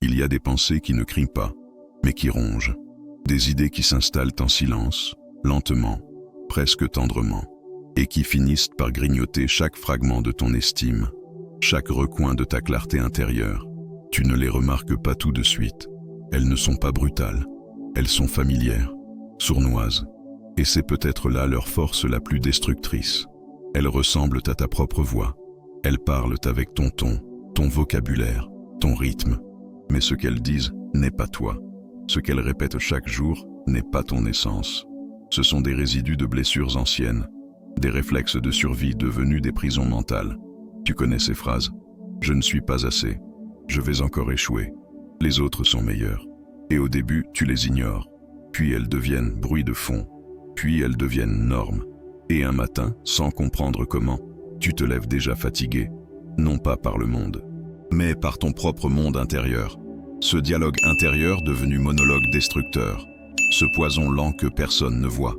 Il y a des pensées qui ne crient pas, mais qui rongent. Des idées qui s'installent en silence, lentement, presque tendrement, et qui finissent par grignoter chaque fragment de ton estime, chaque recoin de ta clarté intérieure. Tu ne les remarques pas tout de suite. Elles ne sont pas brutales. Elles sont familières, sournoises, et c'est peut-être là leur force la plus destructrice. Elles ressemblent à ta propre voix. Elles parlent avec ton ton, ton vocabulaire, ton rythme. Mais ce qu'elles disent n'est pas toi. Ce qu'elles répètent chaque jour n'est pas ton essence. Ce sont des résidus de blessures anciennes, des réflexes de survie devenus des prisons mentales. Tu connais ces phrases. Je ne suis pas assez. Je vais encore échouer. Les autres sont meilleurs. Et au début, tu les ignores. Puis elles deviennent bruit de fond. Puis elles deviennent normes. Et un matin, sans comprendre comment, tu te lèves déjà fatigué, non pas par le monde, mais par ton propre monde intérieur. Ce dialogue intérieur devenu monologue destructeur. Ce poison lent que personne ne voit,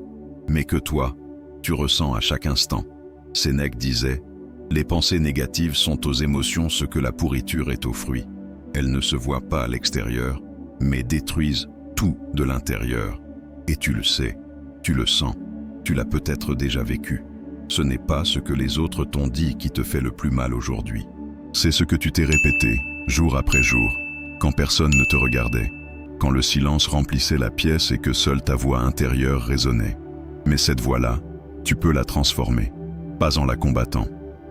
mais que toi, tu ressens à chaque instant. Sénèque disait, « Les pensées négatives sont aux émotions ce que la pourriture est aux fruits. Elles ne se voient pas à l'extérieur, mais détruisent tout de l'intérieur. Et tu le sais, tu le sens, tu l'as peut-être déjà vécu. Ce n'est pas ce que les autres t'ont dit qui te fait le plus mal aujourd'hui. C'est ce que tu t'es répété, jour après jour, quand personne ne te regardait, quand le silence remplissait la pièce et que seule ta voix intérieure résonnait. Mais cette voix-là, tu peux la transformer, pas en la combattant,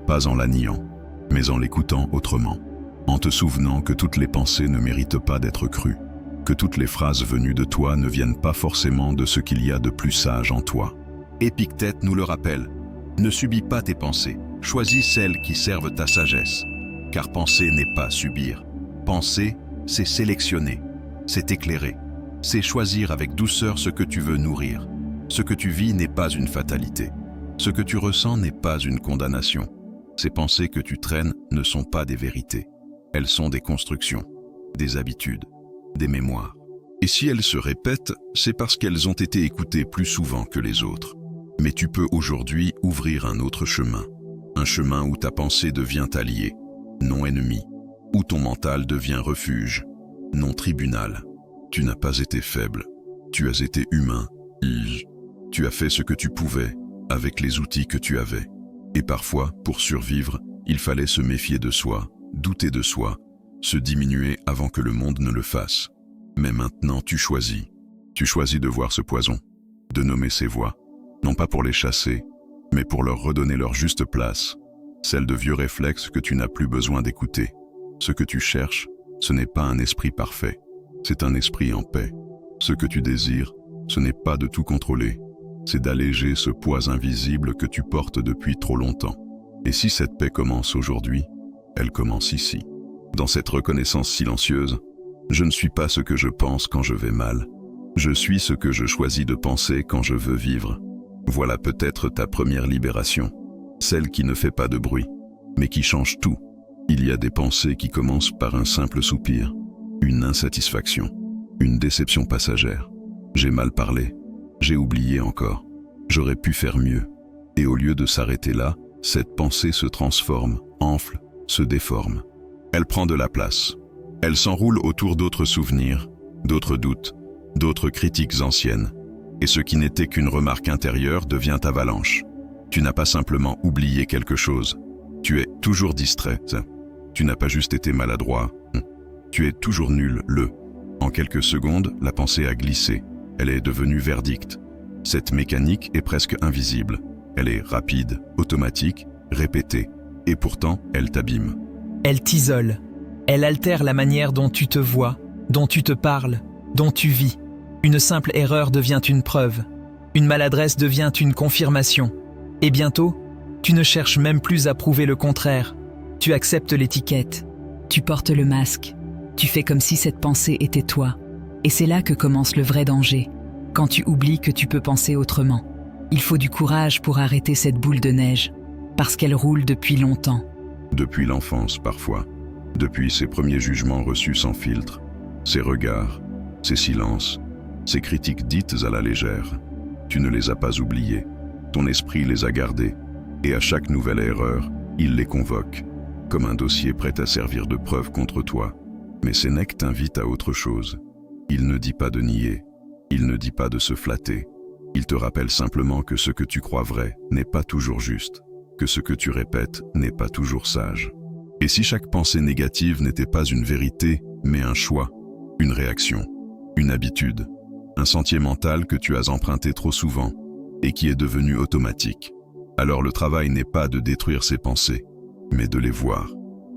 pas en la niant, mais en l'écoutant autrement, en te souvenant que toutes les pensées ne méritent pas d'être crues, que toutes les phrases venues de toi ne viennent pas forcément de ce qu'il y a de plus sage en toi. Épictète nous le rappelle, ne subis pas tes pensées, choisis celles qui servent ta sagesse, car penser n'est pas subir. Penser, c'est sélectionner, c'est éclairer, c'est choisir avec douceur ce que tu veux nourrir. Ce que tu vis n'est pas une fatalité. Ce que tu ressens n'est pas une condamnation. Ces pensées que tu traînes ne sont pas des vérités. Elles sont des constructions, des habitudes, des mémoires. Et si elles se répètent, c'est parce qu'elles ont été écoutées plus souvent que les autres. Mais tu peux aujourd'hui ouvrir un autre chemin. Un chemin où ta pensée devient alliée, non ennemie. Où ton mental devient refuge, non tribunal. Tu n'as pas été faible. Tu as été humain. Tu as fait ce que tu pouvais, avec les outils que tu avais. Et parfois, pour survivre, il fallait se méfier de soi, douter de soi, se diminuer avant que le monde ne le fasse. Mais maintenant tu choisis. Tu choisis de voir ce poison, de nommer ces voix, non pas pour les chasser, mais pour leur redonner leur juste place, celle de vieux réflexes que tu n'as plus besoin d'écouter. Ce que tu cherches, ce n'est pas un esprit parfait, c'est un esprit en paix. Ce que tu désires, ce n'est pas de tout contrôler, c'est d'alléger ce poids invisible que tu portes depuis trop longtemps. Et si cette paix commence aujourd'hui, elle commence ici. Dans cette reconnaissance silencieuse, je ne suis pas ce que je pense quand je vais mal. Je suis ce que je choisis de penser quand je veux vivre. Voilà peut-être ta première libération, celle qui ne fait pas de bruit, mais qui change tout. Il y a des pensées qui commencent par un simple soupir, une insatisfaction, une déception passagère. J'ai mal parlé, j'ai oublié encore, j'aurais pu faire mieux. Et au lieu de s'arrêter là, cette pensée se transforme, enfle, se déforme. Elle prend de la place. Elle s'enroule autour d'autres souvenirs, d'autres doutes, d'autres critiques anciennes. Et ce qui n'était qu'une remarque intérieure devient avalanche. Tu n'as pas simplement oublié quelque chose. Tu es toujours distrait. Tu n'as pas juste été maladroit. Tu es toujours nul, En quelques secondes, la pensée a glissé. Elle est devenue verdict. Cette mécanique est presque invisible. Elle est rapide, automatique, répétée. Et pourtant, elle t'abîme. Elle t'isole. Elle altère la manière dont tu te vois, dont tu te parles, dont tu vis. Une simple erreur devient une preuve. Une maladresse devient une confirmation. Et bientôt, tu ne cherches même plus à prouver le contraire. Tu acceptes l'étiquette. Tu portes le masque. Tu fais comme si cette pensée était toi. Et c'est là que commence le vrai danger, quand tu oublies que tu peux penser autrement. Il faut du courage pour arrêter cette boule de neige, parce qu'elle roule depuis longtemps. Depuis l'enfance parfois, depuis ses premiers jugements reçus sans filtre, ses regards, ses silences, ses critiques dites à la légère. Tu ne les as pas oubliées, ton esprit les a gardées, et à chaque nouvelle erreur, il les convoque, comme un dossier prêt à servir de preuve contre toi. Mais Sénèque t'invite à autre chose. Il ne dit pas de nier, il ne dit pas de se flatter. Il te rappelle simplement que ce que tu crois vrai n'est pas toujours juste, que ce que tu répètes n'est pas toujours sage. Et si chaque pensée négative n'était pas une vérité, mais un choix, une réaction, une habitude, un sentier mental que tu as emprunté trop souvent et qui est devenu automatique, alors le travail n'est pas de détruire ces pensées, mais de les voir,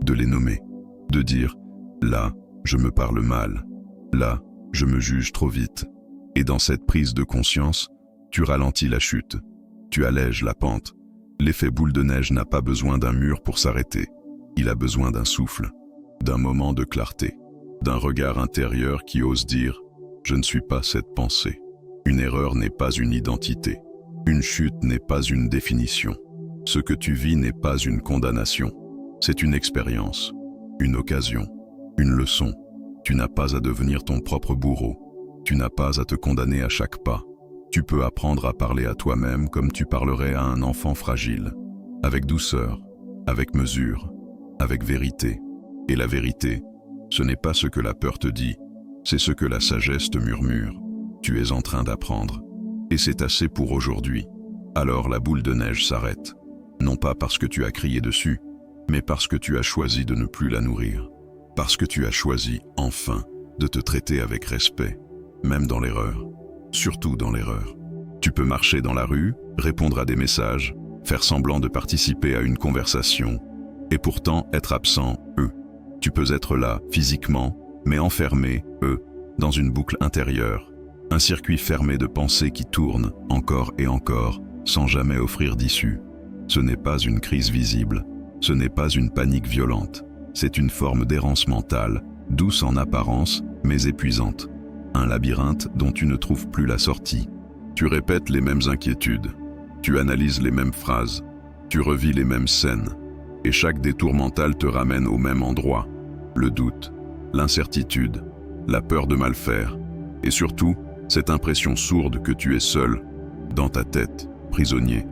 de les nommer, de dire « là, je me parle mal, là, je me juge trop vite ». Et dans cette prise de conscience, tu ralentis la chute, tu allèges la pente. L'effet boule de neige n'a pas besoin d'un mur pour s'arrêter. Il a besoin d'un souffle, d'un moment de clarté, d'un regard intérieur qui ose dire « je ne suis pas cette pensée ». Une erreur n'est pas une identité. Une chute n'est pas une définition. Ce que tu vis n'est pas une condamnation. C'est une expérience, une occasion, une leçon. Tu n'as pas à devenir ton propre bourreau. Tu n'as pas à te condamner à chaque pas. Tu peux apprendre à parler à toi-même comme tu parlerais à un enfant fragile, avec douceur, avec mesure, avec vérité. Et la vérité, ce n'est pas ce que la peur te dit, c'est ce que la sagesse te murmure. Tu es en train d'apprendre. Et c'est assez pour aujourd'hui. Alors la boule de neige s'arrête. Non pas parce que tu as crié dessus, mais parce que tu as choisi de ne plus la nourrir. Parce que tu as choisi, enfin, de te traiter avec respect, même dans l'erreur. Surtout dans l'erreur. Tu peux marcher dans la rue, répondre à des messages, faire semblant de participer à une conversation, et pourtant être absent, Tu peux être là, physiquement, mais enfermé, dans une boucle intérieure, un circuit fermé de pensées qui tournent, encore et encore, sans jamais offrir d'issue. Ce n'est pas une crise visible, ce n'est pas une panique violente, c'est une forme d'errance mentale, douce en apparence, mais épuisante. Un labyrinthe dont tu ne trouves plus la sortie. Tu répètes les mêmes inquiétudes, tu analyses les mêmes phrases, tu revis les mêmes scènes, et chaque détour mental te ramène au même endroit. Le doute, l'incertitude, la peur de mal faire, et surtout, cette impression sourde que tu es seul, dans ta tête, prisonnier,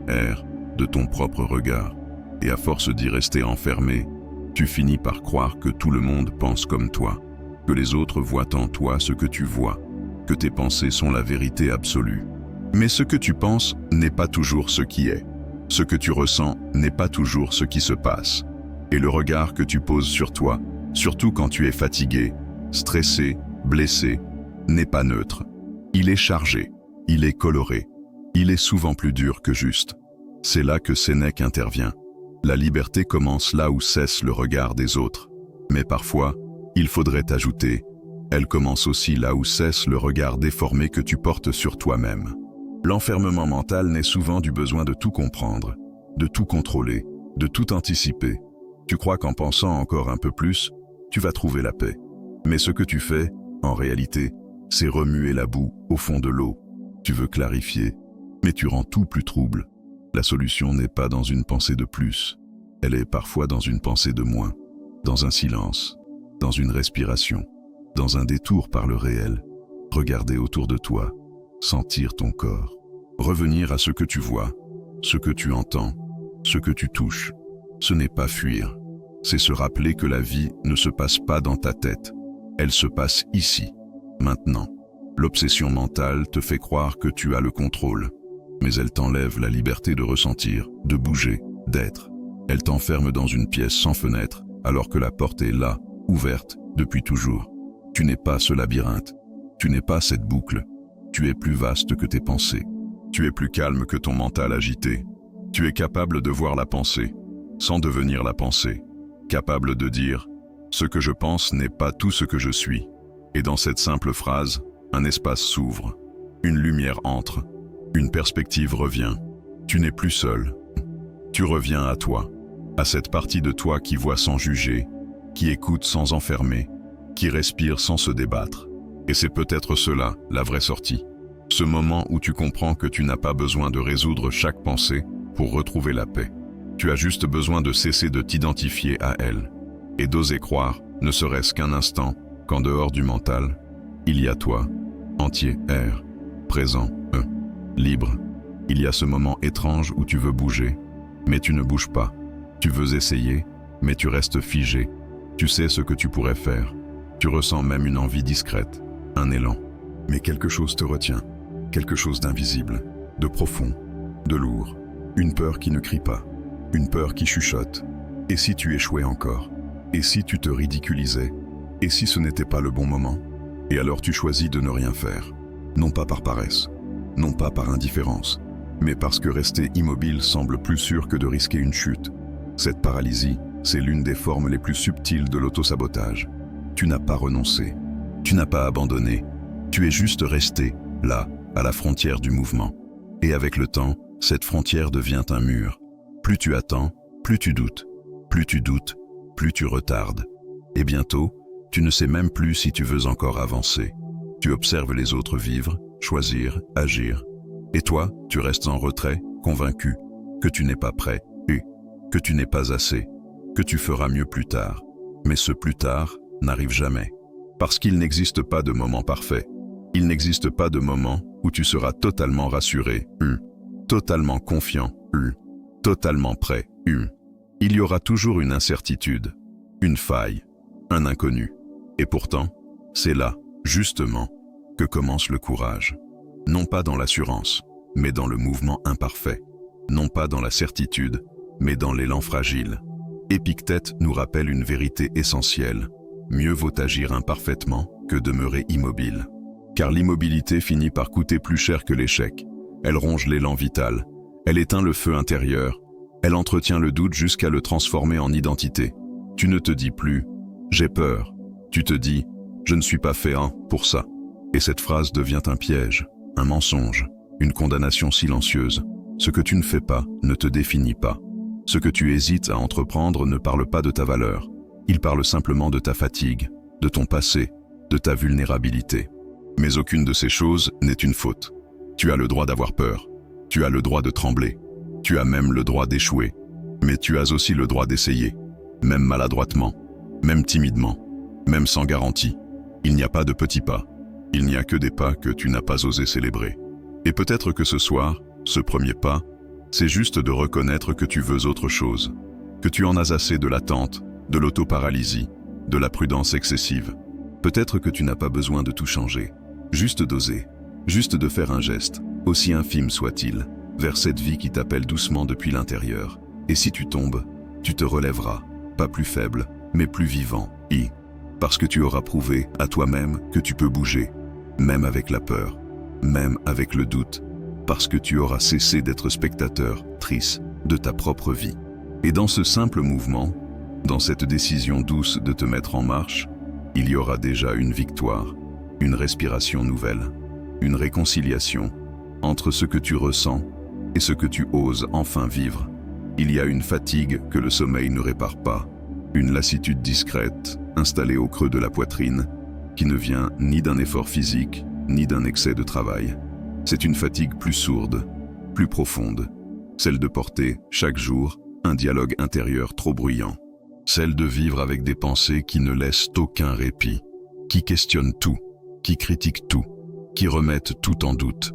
de ton propre regard. Et à force d'y rester enfermé, tu finis par croire que tout le monde pense comme toi, que les autres voient en toi ce que tu vois, que tes pensées sont la vérité absolue. Mais ce que tu penses n'est pas toujours ce qui est. Ce que tu ressens n'est pas toujours ce qui se passe. Et le regard que tu poses sur toi, surtout quand tu es fatigué, stressé, blessé, n'est pas neutre. Il est chargé, il est coloré, il est souvent plus dur que juste. C'est là que Sénèque intervient. La liberté commence là où cesse le regard des autres. Mais parfois, il faudrait ajouter, elle commence aussi là où cesse le regard déformé que tu portes sur toi-même. L'enfermement mental naît souvent du besoin de tout comprendre, de tout contrôler, de tout anticiper. Tu crois qu'en pensant encore un peu plus, tu vas trouver la paix. Mais ce que tu fais, en réalité, c'est remuer la boue au fond de l'eau. Tu veux clarifier, mais tu rends tout plus trouble. La solution n'est pas dans une pensée de plus, elle est parfois dans une pensée de moins, dans un silence, dans une respiration, dans un détour par le réel. Regarder autour de toi, sentir ton corps, revenir à ce que tu vois, ce que tu entends, ce que tu touches. Ce n'est pas fuir, c'est se rappeler que la vie ne se passe pas dans ta tête, elle se passe ici, maintenant. L'obsession mentale te fait croire que tu as le contrôle, mais elle t'enlève la liberté de ressentir, de bouger, d'être. Elle t'enferme dans une pièce sans fenêtre, alors que la porte est là, ouverte, depuis toujours. Tu n'es pas ce labyrinthe, tu n'es pas cette boucle. Tu es plus vaste que tes pensées. Tu es plus calme que ton mental agité. Tu es capable de voir la pensée, sans devenir la pensée. Capable de dire « ce que je pense n'est pas tout ce que je suis ». Et dans cette simple phrase, un espace s'ouvre, une lumière entre, une perspective revient. Tu n'es plus seul. Tu reviens à toi, à cette partie de toi qui voit sans juger, qui écoute sans enfermer, qui respire sans se débattre. Et c'est peut-être cela, la vraie sortie. Ce moment où tu comprends que tu n'as pas besoin de résoudre chaque pensée pour retrouver la paix. Tu as juste besoin de cesser de t'identifier à elle et d'oser croire, ne serait-ce qu'un instant, qu'en dehors du mental, il y a toi, entier, présent, libre. Il y a ce moment étrange où tu veux bouger, mais tu ne bouges pas. Tu veux essayer, mais tu restes figé. Tu sais ce que tu pourrais faire, Tu ressens même une envie discrète, un élan. Mais quelque chose te retient, quelque chose d'invisible, de profond, de lourd. Une peur qui ne crie pas, une peur qui chuchote. Et si tu échouais encore? Et si tu te ridiculisais? Et si ce n'était pas le bon moment? Et alors tu choisis de ne rien faire. Non pas par paresse, non pas par indifférence, mais parce que rester immobile semble plus sûr que de risquer une chute. Cette paralysie, c'est l'une des formes les plus subtiles de l'autosabotage. Tu n'as pas renoncé, tu n'as pas abandonné, tu es juste resté, là, à la frontière du mouvement. Et avec le temps, cette frontière devient un mur. Plus tu attends, plus tu doutes. Plus tu doutes, plus tu retardes. Et bientôt, tu ne sais même plus si tu veux encore avancer. Tu observes les autres vivre, choisir, agir. Et toi, tu restes en retrait, convaincu que tu n'es pas prêt, et que tu n'es pas assez, que tu feras mieux plus tard. Mais ce plus tard n'arrive jamais. Parce qu'il n'existe pas de moment parfait. Il n'existe pas de moment où tu seras totalement rassuré, totalement confiant, totalement prêt, Il y aura toujours une incertitude, une faille, un inconnu. Et pourtant, c'est là, justement, que commence le courage. Non pas dans l'assurance, mais dans le mouvement imparfait. Non pas dans la certitude, mais dans l'élan fragile. Épictète nous rappelle une vérité essentielle. Mieux vaut agir imparfaitement que demeurer immobile. Car l'immobilité finit par coûter plus cher que l'échec. Elle ronge l'élan vital. Elle éteint le feu intérieur. Elle entretient le doute jusqu'à le transformer en identité. Tu ne te dis plus « j'ai peur ». Tu te dis « je ne suis pas fait pour ça ». Et cette phrase devient un piège, un mensonge, une condamnation silencieuse. Ce que tu ne fais pas ne te définit pas. Ce que tu hésites à entreprendre ne parle pas de ta valeur. Il parle simplement de ta fatigue, de ton passé, de ta vulnérabilité. Mais aucune de ces choses n'est une faute. Tu as le droit d'avoir peur. Tu as le droit de trembler. Tu as même le droit d'échouer. Mais tu as aussi le droit d'essayer. Même maladroitement, même timidement, même sans garantie. Il n'y a pas de petits pas. Il n'y a que des pas que tu n'as pas osé célébrer. Et peut-être que ce soir, ce premier pas, c'est juste de reconnaître que tu veux autre chose. Que tu en as assez de l'attente, de l'autoparalysie, de la prudence excessive. Peut-être que tu n'as pas besoin de tout changer. Juste d'oser. Juste de faire un geste, aussi infime soit-il, vers cette vie qui t'appelle doucement depuis l'intérieur. Et si tu tombes, tu te relèveras, pas plus faible, mais plus vivant. Parce que tu auras prouvé à toi-même que tu peux bouger, même avec la peur, même avec le doute, parce que tu auras cessé d'être spectateur, triste, de ta propre vie. Et dans ce simple mouvement, dans cette décision douce de te mettre en marche, il y aura déjà une victoire, une respiration nouvelle, une réconciliation entre ce que tu ressens et ce que tu oses enfin vivre. Il y a une fatigue que le sommeil ne répare pas, une lassitude discrète, installée au creux de la poitrine, qui ne vient ni d'un effort physique, ni d'un excès de travail. C'est une fatigue plus sourde, plus profonde, celle de porter, chaque jour, un dialogue intérieur trop bruyant, celle de vivre avec des pensées qui ne laissent aucun répit, qui questionnent tout, qui critiquent tout, qui remettent tout en doute.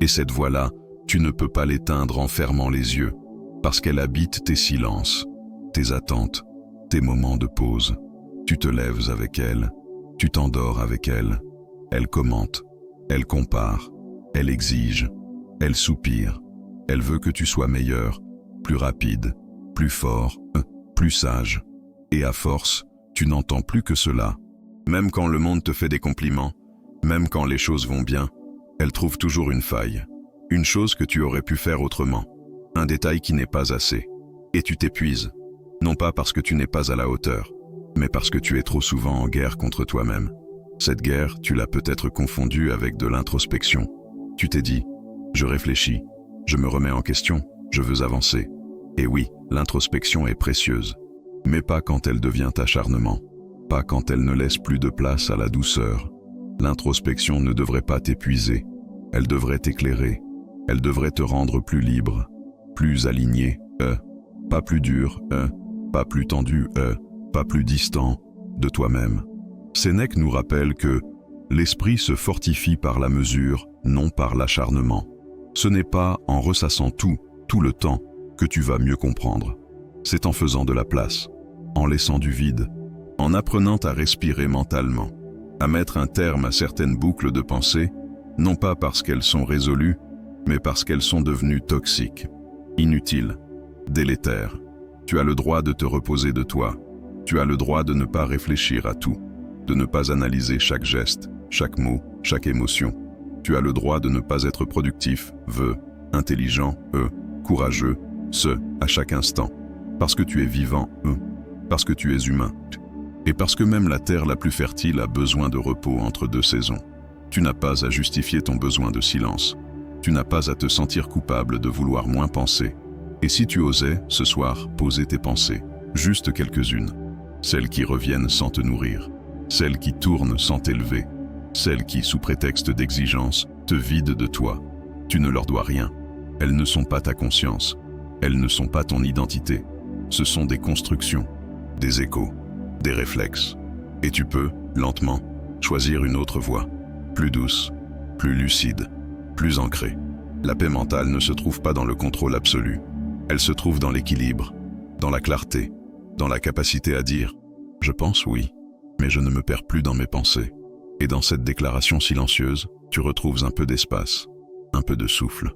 Et cette voix-là, tu ne peux pas l'éteindre en fermant les yeux, parce qu'elle habite tes silences, tes attentes, tes moments de pause. Tu te lèves avec elle, tu t'endors avec elle. Elle commente, elle compare, elle exige, elle soupire. Elle veut que tu sois meilleur, plus rapide, plus fort, plus sage. Et à force, tu n'entends plus que cela. Même quand le monde te fait des compliments, même quand les choses vont bien, elle trouve toujours une faille. Une chose que tu aurais pu faire autrement. Un détail qui n'est pas assez. Et tu t'épuises. Non pas parce que tu n'es pas à la hauteur, mais parce que tu es trop souvent en guerre contre toi-même. Cette guerre, tu l'as peut-être confondue avec de l'introspection. Tu t'es dit, je réfléchis, je me remets en question, je veux avancer. Et oui, l'introspection est précieuse, mais pas quand elle devient acharnement, pas quand elle ne laisse plus de place à la douceur. L'introspection ne devrait pas t'épuiser, elle devrait t'éclairer, elle devrait te rendre plus libre, plus aligné, pas plus dur, pas plus tendu, pas plus distant de toi-même. Sénèque nous rappelle que l'esprit se fortifie par la mesure, non par l'acharnement. Ce n'est pas en ressassant tout le temps, que tu vas mieux comprendre. C'est en faisant de la place, en laissant du vide, en apprenant à respirer mentalement, à mettre un terme à certaines boucles de pensée, non pas parce qu'elles sont résolues, mais parce qu'elles sont devenues toxiques, inutiles, délétères. Tu as le droit de te reposer de toi. Tu as le droit de ne pas réfléchir à tout, de ne pas analyser chaque geste, chaque mot, chaque émotion. Tu as le droit de ne pas être productif, intelligent, courageux, à chaque instant. Parce que tu es vivant, parce que tu es humain. Et parce que même la terre la plus fertile a besoin de repos entre deux saisons. Tu n'as pas à justifier ton besoin de silence. Tu n'as pas à te sentir coupable de vouloir moins penser. Et si tu osais, ce soir, poser tes pensées, juste quelques-unes, celles qui reviennent sans te nourrir, celles qui tournent sans t'élever, celles qui, sous prétexte d'exigence, te vident de toi. Tu ne leur dois rien. Elles ne sont pas ta conscience. Elles ne sont pas ton identité. Ce sont des constructions, des échos, des réflexes. Et tu peux, lentement, choisir une autre voie, plus douce, plus lucide, plus ancrée. La paix mentale ne se trouve pas dans le contrôle absolu. Elle se trouve dans l'équilibre, dans la clarté, dans la capacité à dire « Je pense oui, mais je ne me perds plus dans mes pensées ». Et dans cette déclaration silencieuse, tu retrouves un peu d'espace, un peu de souffle,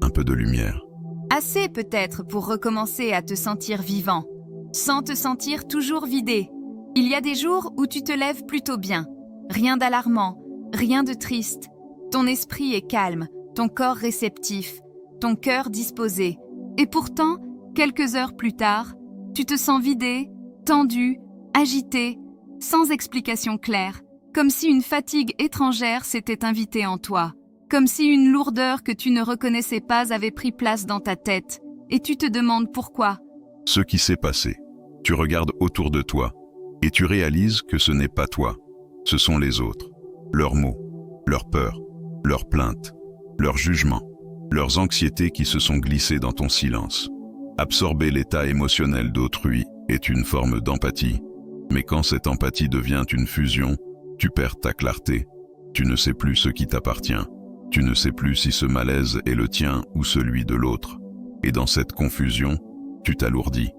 un peu de lumière. Assez peut-être pour recommencer à te sentir vivant, sans te sentir toujours vidé. Il y a des jours où tu te lèves plutôt bien. Rien d'alarmant, rien de triste. Ton esprit est calme, ton corps réceptif, ton cœur disposé. Et pourtant, quelques heures plus tard, tu te sens vidé, tendu, agité, sans explication claire, comme si une fatigue étrangère s'était invitée en toi, comme si une lourdeur que tu ne reconnaissais pas avait pris place dans ta tête, et tu te demandes pourquoi. Ce qui s'est passé, tu regardes autour de toi, et tu réalises que ce n'est pas toi, ce sont les autres, leurs mots, leurs peurs, leurs plaintes, leurs jugements, leurs anxiétés qui se sont glissées dans ton silence. Absorber l'état émotionnel d'autrui est une forme d'empathie, mais quand cette empathie devient une fusion, tu perds ta clarté. Tu ne sais plus ce qui t'appartient. Tu ne sais plus si ce malaise est le tien ou celui de l'autre. Et dans cette confusion, tu t'alourdis.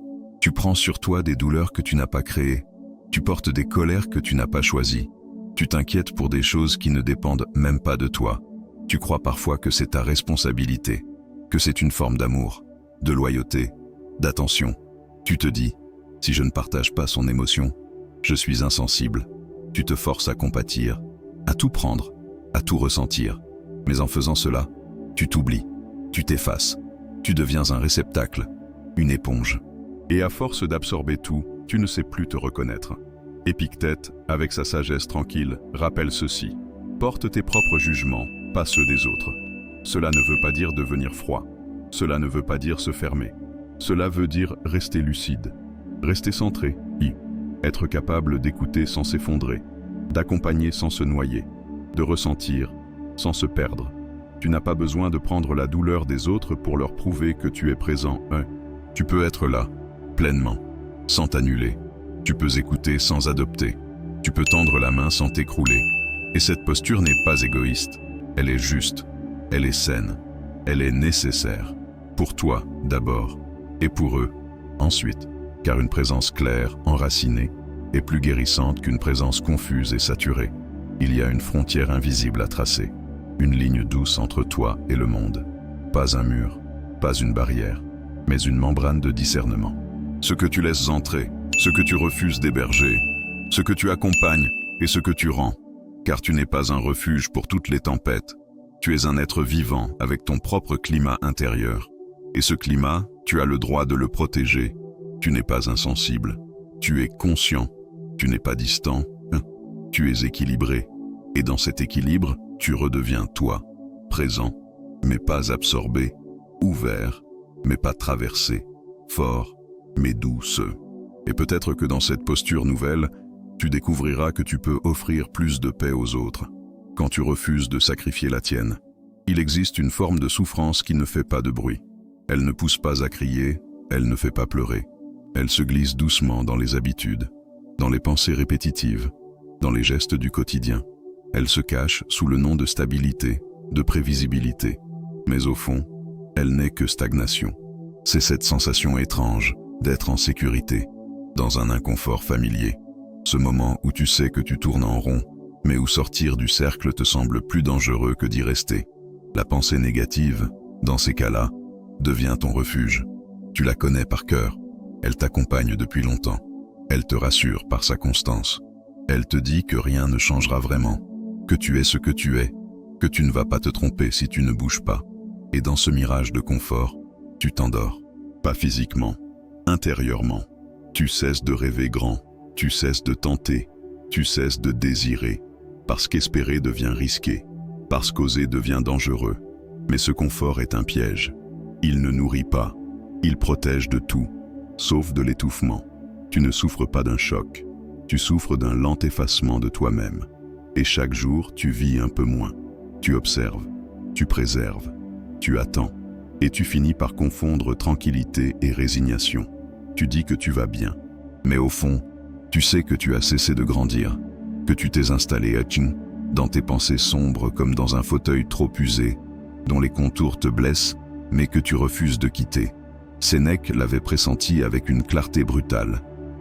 Tu prends sur toi des douleurs que tu n'as pas créées. Tu portes des colères que tu n'as pas choisies. Tu t'inquiètes pour des choses qui ne dépendent même pas de toi. Tu crois parfois que c'est ta responsabilité, que c'est une forme d'amour, de loyauté, d'attention. Tu te dis, si je ne partage pas son émotion, je suis insensible. Tu te forces à compatir, à tout prendre, à tout ressentir. Mais en faisant cela, tu t'oublies, tu t'effaces, tu deviens un réceptacle, une éponge. Et à force d'absorber tout, tu ne sais plus te reconnaître. Épictète, avec sa sagesse tranquille, rappelle ceci. Porte tes propres jugements, pas ceux des autres. Cela ne veut pas dire devenir froid. Cela ne veut pas dire se fermer. Cela veut dire rester lucide, rester centré, être capable d'écouter sans s'effondrer, d'accompagner sans se noyer, de ressentir sans se perdre. Tu n'as pas besoin de prendre la douleur des autres pour leur prouver que tu es présent. Tu peux être là, pleinement, sans t'annuler. Tu peux écouter sans adopter. Tu peux tendre la main sans t'écrouler. Et cette posture n'est pas égoïste. Elle est juste, elle est saine, elle est nécessaire. Pour toi, d'abord, et pour eux, ensuite. Car une présence claire, enracinée, est plus guérissante qu'une présence confuse et saturée. Il y a une frontière invisible à tracer, une ligne douce entre toi et le monde. Pas un mur, pas une barrière, mais une membrane de discernement. Ce que tu laisses entrer, ce que tu refuses d'héberger, ce que tu accompagnes et ce que tu rends. Car tu n'es pas un refuge pour toutes les tempêtes. Tu es un être vivant avec ton propre climat intérieur. Et ce climat, tu as le droit de le protéger. Tu n'es pas insensible. Tu es conscient. Tu n'es pas distant. Tu es équilibré. Et dans cet équilibre, tu redeviens toi, présent, mais pas absorbé, ouvert, mais pas traversé, fort, mais douce. Et peut-être que dans cette posture nouvelle, tu découvriras que tu peux offrir plus de paix aux autres, quand tu refuses de sacrifier la tienne. Il existe une forme de souffrance qui ne fait pas de bruit. Elle ne pousse pas à crier, elle ne fait pas pleurer. Elle se glisse doucement dans les habitudes, dans les pensées répétitives, dans les gestes du quotidien. Elle se cache sous le nom de stabilité, de prévisibilité. Mais au fond, elle n'est que stagnation. C'est cette sensation étrange d'être en sécurité, dans un inconfort familier, Ce moment où tu sais que tu tournes en rond, mais où sortir du cercle te semble plus dangereux que d'y rester. La pensée négative, dans ces cas-là, devient ton refuge. Tu la connais par cœur. Elle t'accompagne depuis longtemps. Elle te rassure par sa constance. Elle te dit que rien ne changera vraiment, que tu es ce que tu es, que tu ne vas pas te tromper si tu ne bouges pas. Et dans ce mirage de confort, tu t'endors. Pas physiquement, intérieurement. Tu cesses de rêver grand, tu cesses de tenter, tu cesses de désirer, parce qu'espérer devient risqué, parce qu'oser devient dangereux. Mais ce confort est un piège. Il ne nourrit pas, il protège de tout, sauf de l'étouffement. Tu ne souffres pas d'un choc, tu souffres d'un lent effacement de toi-même. Et chaque jour, tu vis un peu moins. Tu observes, tu préserves, tu attends, et tu finis par confondre tranquillité et résignation. Tu dis que tu vas bien, mais au fond, tu sais que tu as cessé de grandir, que tu t'es installé à Ching, dans tes pensées sombres comme dans un fauteuil trop usé, dont les contours te blessent, mais que tu refuses de quitter. Sénèque l'avait pressenti avec une clarté brutale.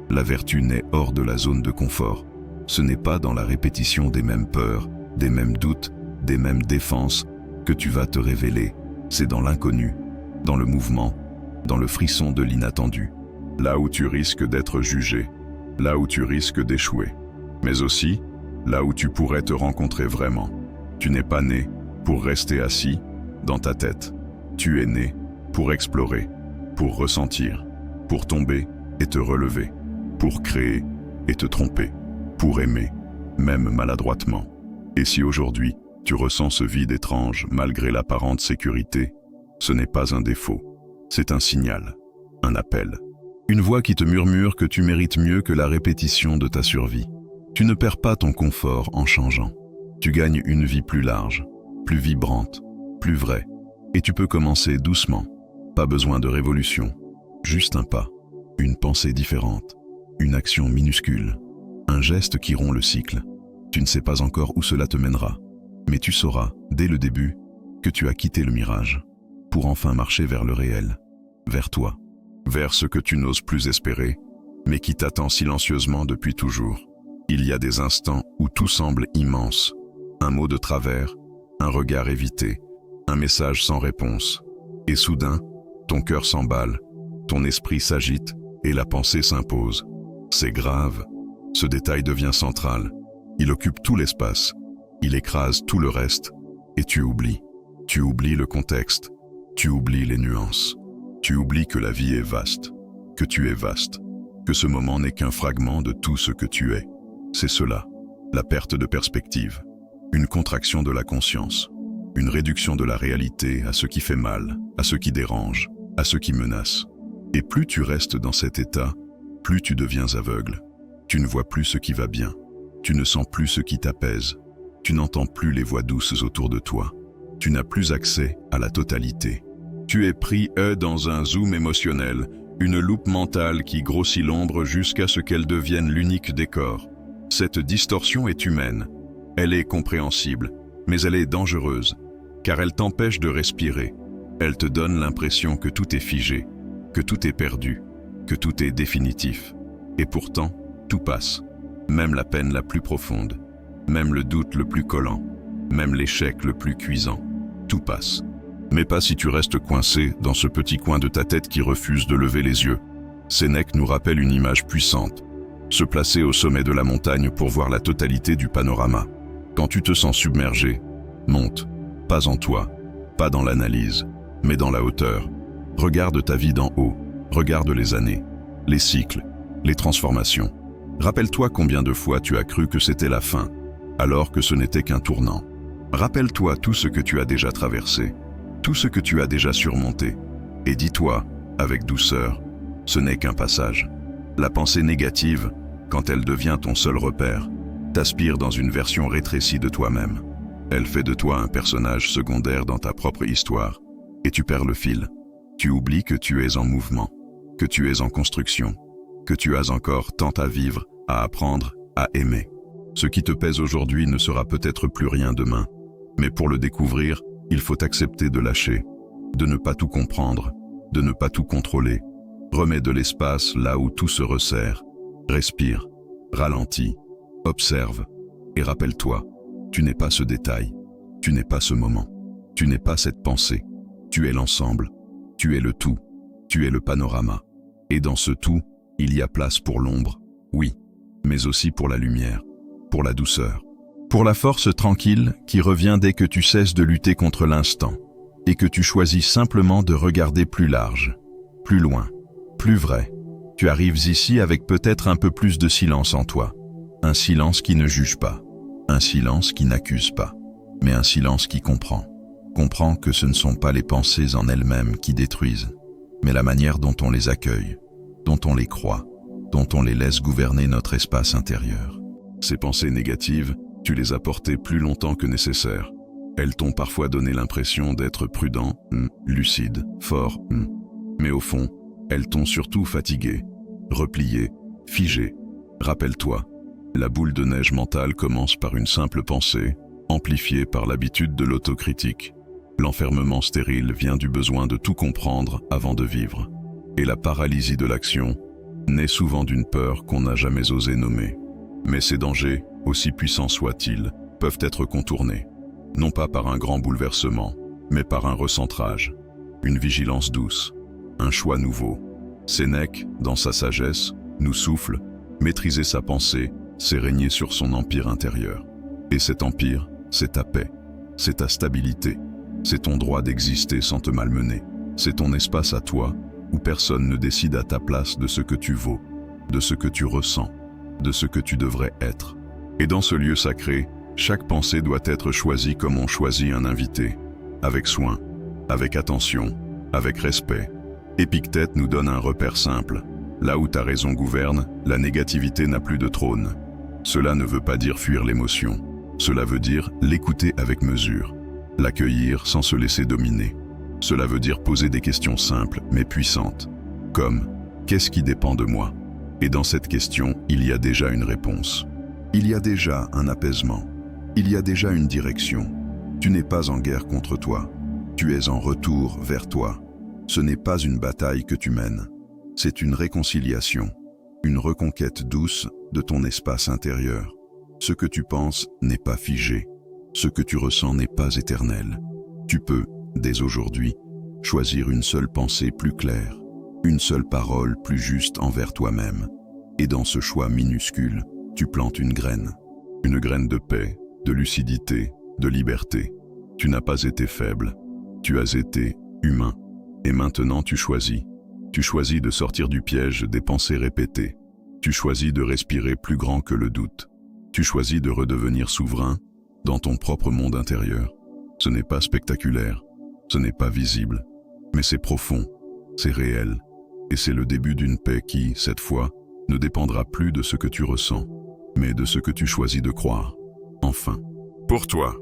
La vertu naît hors de la zone de confort. Ce n'est pas dans la répétition des mêmes peurs, des mêmes doutes, des mêmes défenses que tu vas te révéler. C'est dans l'inconnu, dans le mouvement, dans le frisson de l'inattendu. Là où tu risques d'être jugé, là où tu risques d'échouer, mais aussi là où tu pourrais te rencontrer vraiment. Tu n'es pas né pour rester assis dans ta tête. Tu es né pour explorer, pour ressentir, pour tomber et te relever, pour créer et te tromper, pour aimer, même maladroitement. Et si aujourd'hui, tu ressens ce vide étrange malgré l'apparente sécurité, ce n'est pas un défaut, c'est un signal, un appel. Une voix qui te murmure que tu mérites mieux que la répétition de ta survie. Tu ne perds pas ton confort en changeant. Tu gagnes une vie plus large, plus vibrante, plus vraie. Et tu peux commencer doucement. Pas besoin de révolution. Juste un pas, une pensée différente, une action minuscule, un geste qui rompt le cycle. Tu ne sais pas encore où cela te mènera, mais tu sauras, dès le début, que tu as quitté le mirage pour enfin marcher vers le réel, vers toi, vers ce que tu n'oses plus espérer, mais qui t'attend silencieusement depuis toujours. Il y a des instants où tout semble immense, un mot de travers, un regard évité, un message sans réponse. Et soudain, ton cœur s'emballe, ton esprit s'agite et la pensée s'impose. C'est grave, ce détail devient central. Il occupe tout l'espace, il écrase tout le reste, et tu oublies. Tu oublies le contexte, tu oublies les nuances. Tu oublies que la vie est vaste, que tu es vaste, que ce moment n'est qu'un fragment de tout ce que tu es. C'est cela, la perte de perspective, une contraction de la conscience, une réduction de la réalité à ce qui fait mal, à ce qui dérange, à ce qui menace. Et plus tu restes dans cet état, plus tu deviens aveugle. Tu ne vois plus ce qui va bien, tu ne sens plus ce qui t'apaise, tu n'entends plus les voix douces autour de toi, tu n'as plus accès à la totalité. Tu es pris dans un zoom émotionnel, une loupe mentale qui grossit l'ombre jusqu'à ce qu'elle devienne l'unique décor. Cette distorsion est humaine, elle est compréhensible, mais elle est dangereuse, car elle t'empêche de respirer. Elle te donne l'impression que tout est figé, que tout est perdu, que tout est définitif. Et pourtant, tout passe, même la peine la plus profonde, même le doute le plus collant, même l'échec le plus cuisant, tout passe. Mais pas si tu restes coincé dans ce petit coin de ta tête qui refuse de lever les yeux. Sénèque nous rappelle une image puissante. Se placer au sommet de la montagne pour voir la totalité du panorama. Quand tu te sens submergé, monte, pas en toi, pas dans l'analyse, mais dans la hauteur. Regarde ta vie d'en haut, regarde les années, les cycles, les transformations. Rappelle-toi combien de fois tu as cru que c'était la fin, alors que ce n'était qu'un tournant. Rappelle-toi tout ce que tu as déjà traversé, tout ce que tu as déjà surmonté, et dis-toi, avec douceur, ce n'est qu'un passage. La pensée négative, quand elle devient ton seul repère, t'aspire dans une version rétrécie de toi-même. Elle fait de toi un personnage secondaire dans ta propre histoire, et tu perds le fil. Tu oublies que tu es en mouvement, que tu es en construction, que tu as encore tant à vivre, à apprendre, à aimer. Ce qui te pèse aujourd'hui ne sera peut-être plus rien demain, mais pour le découvrir, il faut accepter de lâcher, de ne pas tout comprendre, de ne pas tout contrôler. Remets de l'espace là où tout se resserre. Respire, Ralentis, observe, et rappelle-toi, tu n'es pas ce détail, tu n'es pas ce moment, tu n'es pas cette pensée, tu es l'ensemble, tu es le tout, tu es le panorama. Et dans ce tout, il y a place pour l'ombre, oui, mais aussi pour la lumière, pour la douceur, pour la force tranquille qui revient dès que tu cesses de lutter contre l'instant et que tu choisis simplement de regarder plus large, plus loin, plus vrai. Tu arrives ici avec peut-être un peu plus de silence en toi, un silence qui ne juge pas, un silence qui n'accuse pas, mais un silence qui comprend que ce ne sont pas les pensées en elles-mêmes qui détruisent, mais la manière dont on les accueille, dont on les croit, dont on les laisse gouverner notre espace intérieur. Ces pensées négatives, tu les as portées plus longtemps que nécessaire. Elles t'ont parfois donné l'impression d'être prudent, lucide, fort, mais au fond, elles t'ont surtout fatigué, replié, figé. Rappelle-toi, la boule de neige mentale commence par une simple pensée, amplifiée par l'habitude de l'autocritique. L'enfermement stérile vient du besoin de tout comprendre avant de vivre. Et la paralysie de l'action naît souvent d'une peur qu'on n'a jamais osé nommer. Mais ces dangers, aussi puissants soient-ils, peuvent être contournés, non pas par un grand bouleversement, mais par un recentrage, une vigilance douce, un choix nouveau. Sénèque, dans sa sagesse, nous souffle, maîtriser sa pensée, c'est régner sur son empire intérieur. Et cet empire, c'est ta paix, c'est ta stabilité, c'est ton droit d'exister sans te malmener, c'est ton espace à toi, où personne ne décide à ta place de ce que tu vaux, de ce que tu ressens, de ce que tu devrais être. Et dans ce lieu sacré, chaque pensée doit être choisie comme on choisit un invité, avec soin, avec attention, avec respect. Épictète nous donne un repère simple. Là où ta raison gouverne, la négativité n'a plus de trône. Cela ne veut pas dire fuir l'émotion. Cela veut dire l'écouter avec mesure, l'accueillir sans se laisser dominer. Cela veut dire poser des questions simples mais puissantes, comme « Qu'est-ce qui dépend de moi ?» Et dans cette question, il y a déjà une réponse. Il y a déjà un apaisement. Il y a déjà une direction. Tu n'es pas en guerre contre toi. Tu es en retour vers toi. Ce n'est pas une bataille que tu mènes. C'est une réconciliation, une reconquête douce de ton espace intérieur. Ce que tu penses n'est pas figé. Ce que tu ressens n'est pas éternel. Tu peux, dès aujourd'hui, choisir une seule pensée plus claire, une seule parole plus juste envers toi-même. Et dans ce choix minuscule, tu plantes une graine de paix, de lucidité, de liberté. Tu n'as pas été faible, tu as été humain. Et maintenant tu choisis de sortir du piège des pensées répétées. Tu choisis de respirer plus grand que le doute. Tu choisis de redevenir souverain dans ton propre monde intérieur. Ce n'est pas spectaculaire, ce n'est pas visible, mais c'est profond, c'est réel. Et c'est le début d'une paix qui, cette fois, ne dépendra plus de ce que tu ressens, mais de ce que tu choisis de croire. Enfin, pour toi,